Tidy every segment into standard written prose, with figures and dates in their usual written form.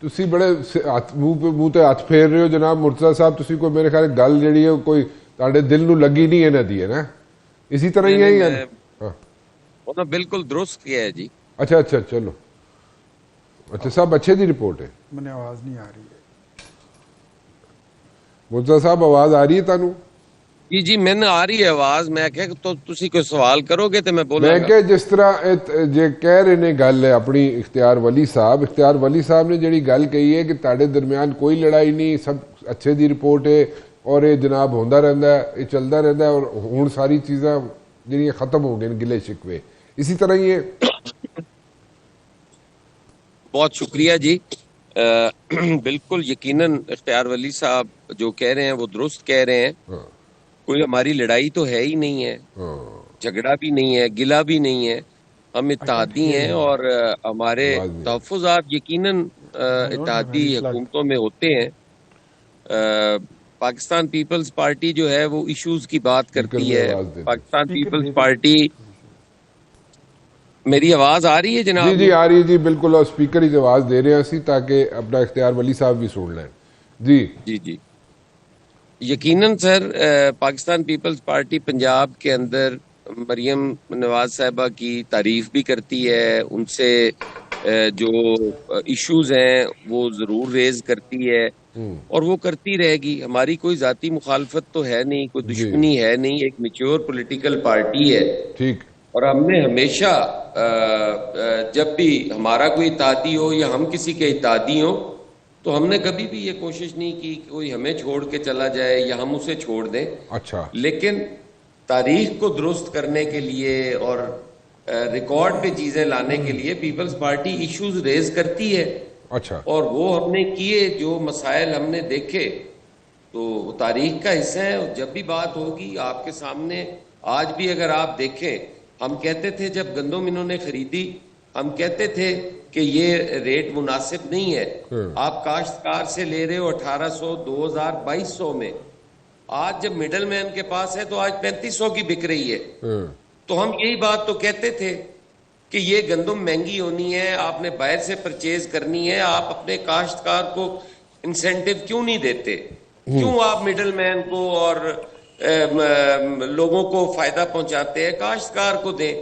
ਤੁਸੀਂ ਬੜੇ ਮੂੰਹ ਤੇ ਹੱਥ ਫੇਰ ਰਹੇ ਹੋ ਜਨਾਬ ਮੁਰਤਜ਼ਾ ਸਾਹਿਬ, ਤੁਸੀਂ ਕੋਈ ਮੇਰੇ ਖਿਆਲ ਗੱਲ ਜਿਹੜੀ ਹੈ ਕੋਈ ਤੁਹਾਡੇ ਦਿਲ ਨੂੰ ਲੱਗੀ ਨਹੀਂ ਇਹਨਾਂ ਦੀ, ਹੈ ਨਾ? اسی طرح ہی ہے یا انہوں بالکل درست کیا ہے جی. اچھا اچھا چلو اچھا صاحب اچھے دی رپورٹ ہے. میں آواز نہیں آ رہی ہے مرتضی صاحب آواز آ رہی ہے تانوں؟ جی جی میں نے آ رہی ہے آواز. میں کہ تو تسی کوئی سوال کرو گے تو میں بولاں گا. میں کہ جس طرح جے کہہ رہے نے گل ہے اپنی اختیار ولی صاحب نے جڑی گل کہی ہے کہ تاڑے درمیان کوئی لڑائی نہیں, سب اچھے دی رپورٹ ہے اور یہ جناب ہوندا رہندا ہے, یہ چلدا رہندا ہے اور ہن ساری چیزاں جڑی ختم ہو گئے گلے شکوے, اسی طرح ہی ہے. بہت شکریہ جی. بالکل یقیناً اختیار ولی صاحب جو کہہ رہے ہیں وہ درست کہہ رہے ہیں. کوئی ہماری لڑائی تو ہے ہی نہیں ہے, جھگڑا بھی نہیں ہے, گلہ بھی نہیں ہے, ہم اتحادی ہیں اور ہمارے تحفظات یقیناً اتحادی حکومتوں میں ہوتے ہیں. پاکستان پیپلز پارٹی جو ہے وہ ایشوز کی بات کرتی ہے. پاکستان پیپلز پارٹی, میری آواز آ رہی ہے جناب؟ جی جی آ رہی ہے جی بالکل, اور اسپیکر ہی آواز دے رہے ہیں اسی تاکہ اپنا اختیار ولی صاحب بھی سن لیں. جی جی جی یقیناً سر, پاکستان پیپلز پارٹی پنجاب کے اندر مریم نواز صاحبہ کی تعریف بھی کرتی ہے, ان سے جو ایشوز ہیں وہ ضرور ریز کرتی ہے اور وہ کرتی رہے گی. ہماری کوئی ذاتی مخالفت تو ہے نہیں, کوئی دشمنی ہے نہیں, ایک میچور پولیٹیکل پارٹی ہے. ٹھیک. اور ہم نے ہمیشہ جب بھی ہمارا کوئی اتحادی ہو یا ہم کسی کے اتحادی ہوں تو ہم نے کبھی بھی یہ کوشش نہیں کی کہ کوئی ہمیں چھوڑ کے چلا جائے یا ہم اسے چھوڑ دیں. اچھا. لیکن تاریخ کو درست کرنے کے لیے اور ریکارڈ پہ چیزیں لانے کے لیے پیپلز پارٹی ایشوز ریز کرتی ہے. اچھا. اور وہ ہم نے کیے, جو مسائل ہم نے دیکھے تو وہ تاریخ کا حصہ ہے. اور جب بھی بات ہوگی آپ کے سامنے, آج بھی اگر آپ دیکھیں, ہم کہتے تھے جب گندم انہوں نے خریدی, ہم کہتے تھے کہ یہ ریٹ مناسب نہیں ہے. آپ کاشتکار سے لے رہے ہو 1800, 2000, 2200 میں. آج جب مڈل مین کے پاس ہے تو آج 3500 کی بک رہی ہے. تو ہم یہی بات تو کہتے تھے کہ یہ گندم مہنگی ہونی ہے, آپ نے باہر سے پرچیز کرنی ہے, آپ اپنے کاشتکار کو انسینٹیو کیوں نہیں دیتے؟ کیوں آپ مڈل مین کو اور لوگوں کو فائدہ پہنچاتے ہیں؟ کاشتکار کو دیں.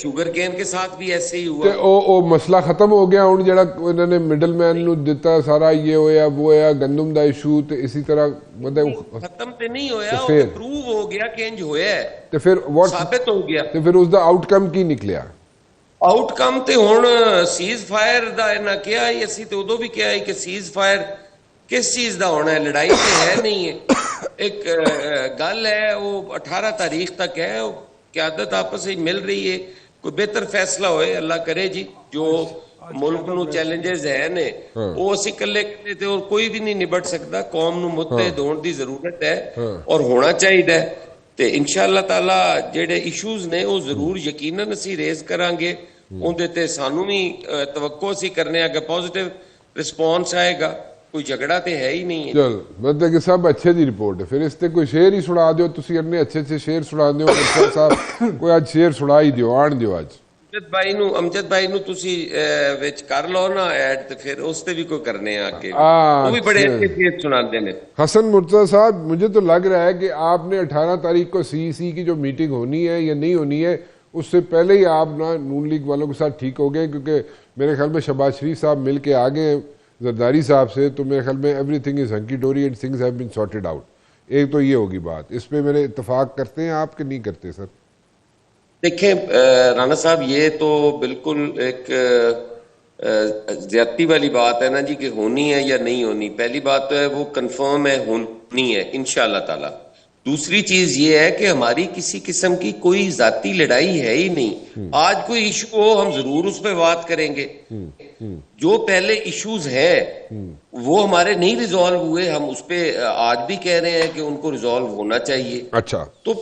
شوگر کین کے ساتھ بھی ایسے ہی ہوا. او مسئلہ ختم ہو گیا ہوں جڑا انہوں نے مڈل مین نو دیتا سارا, یہ ہویا وہ ہویا گندم دا ایشو, تے اسی طرح ختم تے نہیں ہویا, وہ پروو ہو گیا کہ انج ہویا ہے, تے پھر ثابت ہو گیا. تے پھر اس دا آؤٹ کم کی نکلیا؟ آؤٹ کم تے ہن سیز فائر دا نہ کیا ہے, اسی تے ادو بھی کیا ہے کہ سیز فائر کس چیز دا ہونا ہے, لڑائی تے ہے نہیں ہے. ایک گل ہے وہ 18 تاریخ تک ہے, وہ قیادت آپس میں مل رہی ہے, کوئی بہتر فیصلہ ہوئے اللہ کرے جی. جو ملک نو چیلنجز ہے نے وہ اسی کلے کرتے تھے اور کوئی بھی نہیں نبٹ سکتا. قوم نو متحد ہون دی ضرورت ہے اور ہونا چاہیے. تے انشاءاللہ تعالی جڑے ایشوز نے وہ ضرور یقیناً اسی ریز کران گے. اندے تے سانو بھی توقع اسی کرنے کہ پازیٹیو رسپانس آئے گا. کوئی جھگڑا تے ہے ہی نہیں ہے. چل مطلب کہ سب اچھے دی رپورٹ ہے. پھر اس تے کوئی شعر ہی سنا دیو, تسی اپنے اچھے اچھے شعر سنا دیو. مرتضی صاحب کوئی آج شعر سنا ہی دیو, آن دیو. آج امجد بھائی نو تسی وچ کر لو نا ایڈ, تے پھر اس تے بھی کوئی کرنے آگے, وہ بھی بڑے اچھے شعر سناتے ہیں. حسن مرتضی صاحب, مجھے تو لگ رہا ہے کہ آپ نے 18 تاریخ کو سی کی جو میٹنگ ہونی ہے یا نہیں ہونی ہے, اس سے پہلے ہی آپ نون لیگ والوں کے ساتھ ٹھیک ہو گئے, کیونکہ میرے خیال میں شہباز شریف صاحب مل کے آگے زرداری صاحب سے, تو میرے خیال میں everything is hunky dory and things have been sorted out. ایک تو یہ ہوگی بات, اس پہ میرے اتفاق کرتے ہیں آپ کہ نہیں کرتے سر؟ دیکھیں رانا صاحب, یہ تو بالکل ایک زیادتی والی بات ہے نا جی کہ ہونی ہے یا نہیں ہونی. پہلی بات تو ہے وہ کنفرم ہے, ہونی ہے انشاءاللہ تعالی. دوسری چیز یہ ہے کہ ہماری کسی قسم کی کوئی ذاتی لڑائی ہے ہی نہیں. آج کوئی ایشو ہو ہم ضرور اس پہ بات کریں گے. جو پہلے ایشوز ہیں وہ ہمارے نہیں ریزالو ہوئے, ہم اس پہ آج بھی کہہ رہے ہیں کہ ان کو ریزالو ہونا چاہیے. اچھا. تو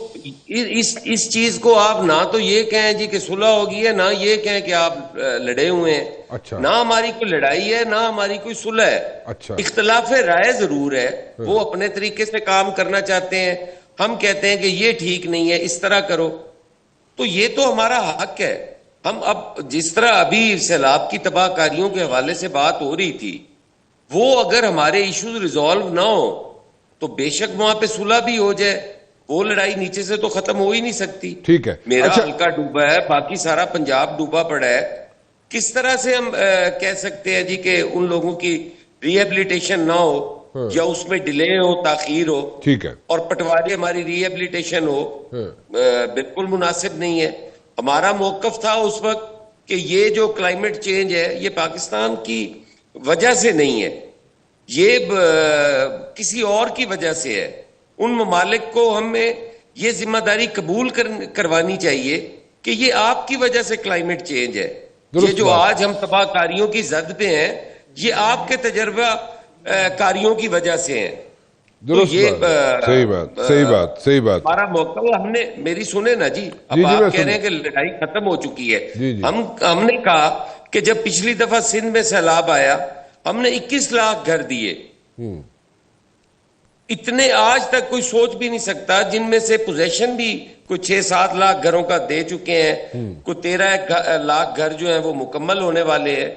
اس چیز کو آپ نہ تو یہ کہیں جی کہ صلح ہوگی ہے, نہ یہ کہیں کہ آپ لڑے ہوئے ہیں. اچھا. نہ ہماری کوئی لڑائی ہے, نہ ہماری کوئی صلح ہے. اچھا. اختلاف رائے ضرور ہے, وہ اپنے طریقے سے کام کرنا چاہتے ہیں, ہم کہتے ہیں کہ یہ ٹھیک نہیں ہے, اس طرح کرو. تو یہ تو ہمارا حق ہے. ہم اب جس طرح ابھی سیلاب کی تباہ کاریوں کے حوالے سے بات ہو رہی تھی، وہ اگر ہمارے ایشوز ریزالو نہ ہو تو بے شک وہاں پہ صلح بھی ہو جائے، وہ لڑائی نیچے سے تو ختم ہو ہی نہیں سکتی. ٹھیک ہے. میرا اچھا حلقہ ڈوبا ہے، باقی سارا پنجاب ڈوبا پڑا ہے. کس طرح سے ہم کہہ سکتے ہیں جی کہ ان لوگوں کی ریہیبلیٹیشن نہ ہو یا اس میں ڈیلے ہو، تاخیر ہو، ٹھیک ہے. اور پٹواری ہماری ریہیبلیٹیشن ہو؟ بالکل مناسب نہیں ہے. ہمارا موقف تھا اس وقت کہ یہ جو کلائمیٹ چینج ہے یہ پاکستان کی وجہ سے نہیں ہے، یہ کسی اور کی وجہ سے ہے. ان ممالک کو ہمیں یہ ذمہ داری قبول کروانی چاہیے کہ یہ آپ کی وجہ سے کلائمیٹ چینج ہے. یہ جو آج ہم تباہ کاریوں کی زد پہ ہیں یہ آپ کے تجربہ کاریوں کی وجہ سے ہیں. درست بات. صحیح بات، صحیح بات، صحیح بات. ہمارا موقع ہم نے، میری سنیں نا جی، اب آپ کہہ رہے ہیں کہ لڑائی ختم ہو چکی ہے. ہم نے کہا کہ جب پچھلی دفعہ سندھ میں سیلاب آیا ہم نے 21 لاکھ گھر دیے. اتنے آج تک کوئی سوچ بھی نہیں سکتا، جن میں سے پوزیشن بھی کوئی 6-7 لاکھ گھروں کا دے چکے ہیں، کوئی 13 لاکھ گھر جو ہیں وہ مکمل ہونے والے ہیں.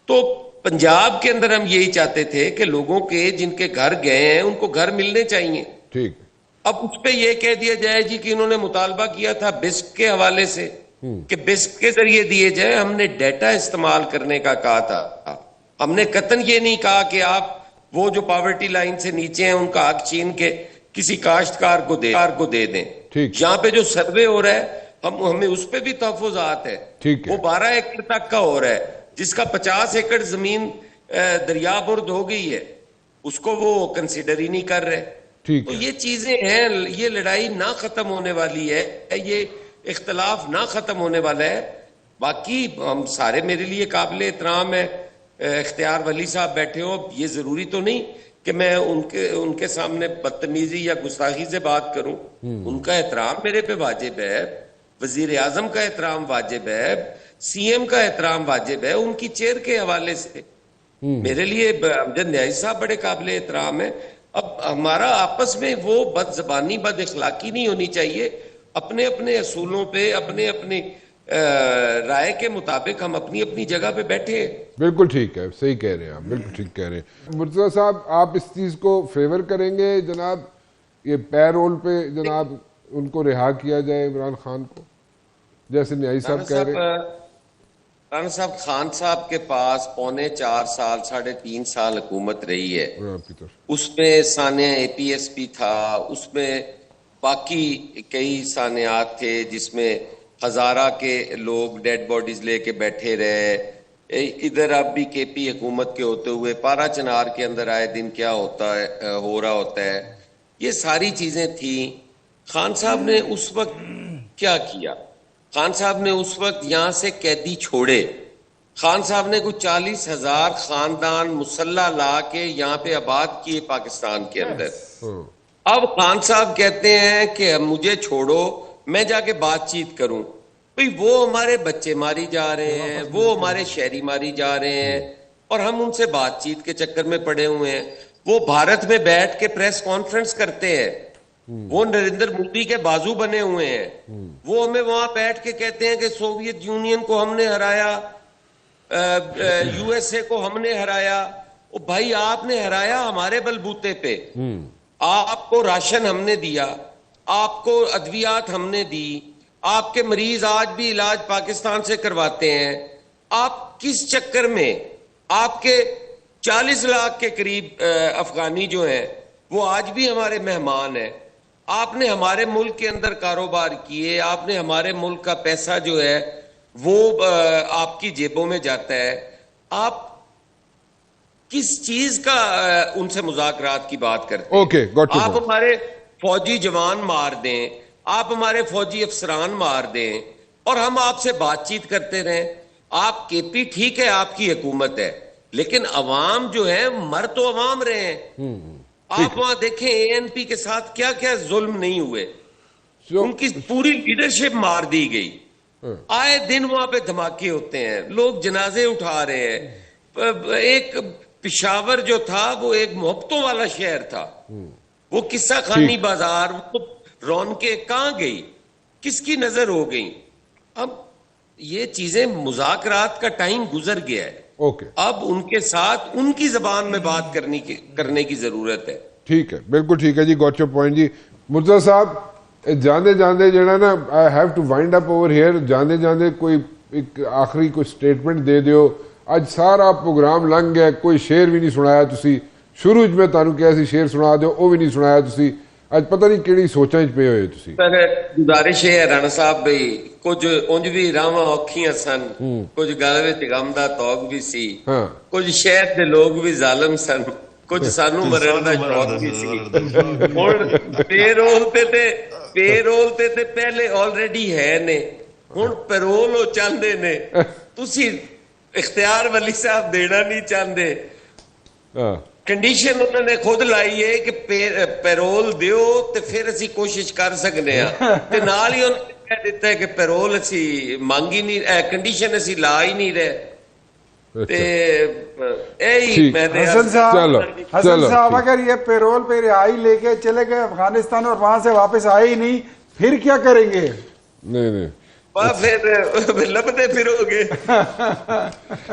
تو پنجاب کے اندر ہم یہی چاہتے تھے کہ لوگوں کے جن کے گھر گئے ہیں ان کو گھر ملنے چاہیے. ٹھیک. اب اس پہ یہ کہہ دیا جائے جی کہ انہوں نے مطالبہ کیا تھا بسک کے حوالے سے کہ بسک کے ذریعے دیے جائے. ہم نے ڈیٹا استعمال کرنے کا کہا تھا، ہم نے قطعاً یہ نہیں کہا کہ آپ وہ جو پاورٹی لائن سے نیچے ہیں ان کا حق چھین کے کسی کاشتکار کو دے دیں. یہاں پہ جو سروے ہو رہا ہے ہمیں اس پہ بھی تحفظات ہے. وہ 12 ایکڑ تک کا ہو رہا ہے، جس کا 50 ایکڑ زمین دریا برد ہو گئی ہے، اس کو وہ کنسیڈر ہی نہیں کر رہے. تو یہ چیزیں ہیں، یہ لڑائی نہ ختم ہونے والی ہے، یہ اختلاف نہ ختم ہونے والا ہے. باقی ہم سارے میرے لیے قابل احترام ہے. اختیار ولی صاحب بیٹھے ہو، یہ ضروری تو نہیں کہ میں ان کے سامنے بدتمیزی یا گستاخی سے بات کروں. ان کا احترام میرے پہ واجب ہے، وزیر اعظم کا احترام واجب ہے، سی ایم کا احترام واجب ہے. ان کی چیئر کے حوالے سے میرے لیے امجد نیازی صاحب بڑے قابل احترام ہیں. اب ہمارا آپس میں وہ بد زبانی، بد اخلاقی نہیں ہونی چاہیے. اپنے اپنے اصولوں پہ، اپنے اپنی رائے کے مطابق ہم اپنی اپنی جگہ پہ بیٹھے ہیں. بالکل ٹھیک ہے، صحیح کہہ رہے ہیں آپ، بالکل ٹھیک کہہ رہے ہیں. مرتضیٰ صاحب، آپ اس چیز کو فیور کریں گے جناب، یہ پے رول پہ جناب ان کو رہا کیا جائے عمران خان کو، جیسے نیازی صاحب کہہ رہے ہیں؟ رانا صاحب، خان صاحب کے پاس 4.25 سال 3.5 سال حکومت رہی ہے. اس میں سانحہ اے پی ایس پی تھا، اس میں باقی کئی سانحات تھے جس میں ہزارہ کے لوگ ڈیڈ باڈیز لے کے بیٹھے رہے. ادھر اب بھی کے پی حکومت کے ہوتے ہوئے پارا چنار کے اندر آئے دن کیا ہوتا ہے، ہو رہا ہوتا ہے. یہ ساری چیزیں تھیں. خان صاحب نے اس وقت کیا کیا؟ خان صاحب نے اس وقت یہاں سے قیدی چھوڑے. خان صاحب نے کوئی 40,000 خاندان مسلح لا کے یہاں پہ آباد کیے پاکستان کے اندر. اب خان صاحب کہتے ہیں کہ مجھے چھوڑو، میں جا کے بات چیت کروں. بھئی وہ ہمارے بچے ماری جا رہے ہیں، وہ ہمارے شہری ماری جا رہے ہیں، اور ہم ان سے بات چیت کے چکر میں پڑے ہوئے ہیں. وہ بھارت میں بیٹھ کے پریس کانفرنس کرتے ہیں، وہ نریندر مودی کے بازو بنے ہوئے ہیں. وہ ہمیں وہاں بیٹھ کے کہتے ہیں کہ سوویت یونین کو ہم نے ہرایا، یو ایس اے کو ہم نے ہرایا. بھائی آپ نے ہرایا ہمارے بلبوتے پہ. آپ کو راشن ہم نے دیا، آپ کو ادویات ہم نے دی، آپ کے مریض آج بھی علاج پاکستان سے کرواتے ہیں. آپ کس چکر میں، آپ کے 40 لاکھ کے قریب افغانی جو ہیں وہ آج بھی ہمارے مہمان ہیں. آپ نے ہمارے ملک کے اندر کاروبار کیے، آپ نے ہمارے ملک کا پیسہ جو ہے وہ آپ کی جیبوں میں جاتا ہے. آپ کس چیز کا ان سے مذاکرات کی بات کرتے ہیں؟ آپ ہمارے فوجی جوان مار دیں، آپ ہمارے فوجی افسران مار دیں، اور ہم آپ سے بات چیت کرتے رہیں. آپ کے پی ٹھیک ہے، آپ کی حکومت ہے، لیکن عوام جو ہے مر تو عوام رہے ہیں. آپ وہاں دیکھیں اے این پی کے ساتھ کیا کیا ظلم نہیں ہوئے. ان کی پوری لیڈرشپ مار دی گئی. آئے دن وہاں پہ دھماکے ہوتے ہیں، لوگ جنازے اٹھا رہے ہیں. ایک پشاور جو تھا وہ ایک محبتوں والا شہر تھا، وہ قصہ خانی بازار، وہ رونقیں کہاں گئی، کس کی نظر ہو گئی؟ اب یہ چیزیں مذاکرات کا ٹائم گزر گیا ہے. اوکے اب ان کے ساتھ ان کی زبان میں بات کرنے کی ضرورت ہے. ٹھیک ہے, بالکل ٹھیک ہے جی, گوٹ یور پوائنٹ جی. مرتضیٰ صاحب جاندے جاندے جڑا نا I have to wind up over here, جاندے جاندے کوئی ایک آخری کوئی سٹیٹمنٹ دے دیو. اج سارا پروگرام لنگ گیا, کوئی شعر بھی نہیں سنایا تسی. شروع میں تانوں کہا سی شعر سنا دیو, وہ بھی نہیں سنایا تسی. اج پتہ نہیں کیڑی سوچاں وچ پے ہوئے تسی. سر گزارش ہے رانا صاحب بھائی, کچھ انج بھی راواں اوکھیاں سن, کچھ گل وچ غم دا توق بھی سی, کچھ شہر دے لوگ بھی ظالم سن, کچھ سانو مرن دا شوق بھی سی. ہن پے رول تے پہلے آلریڈی ہے نے, ہن پیرول او چاہندے نے, تسی اختیار ولی صاحب دینا نہیں چاہندے. کنڈیشن انہوں نے خود لائی ہے کہ پیرول دیو تے پھر اسی کوشش کر سکنے ہیں, تے نال ہی انہوں نے کہہ دیتا ہے کہ پیرول اسی مانگی نہیں, کنڈیشن اسی لا ہی نہیں رہے. تے یہی میں نے حسن صاحب اگر یہ پیرول پہ رہائی لے کے چلے گئے افغانستان اور وہاں سے واپس آئے ہی نہیں, پھر کیا کریں گے؟ نہیں پھر لبتے پھرو گے.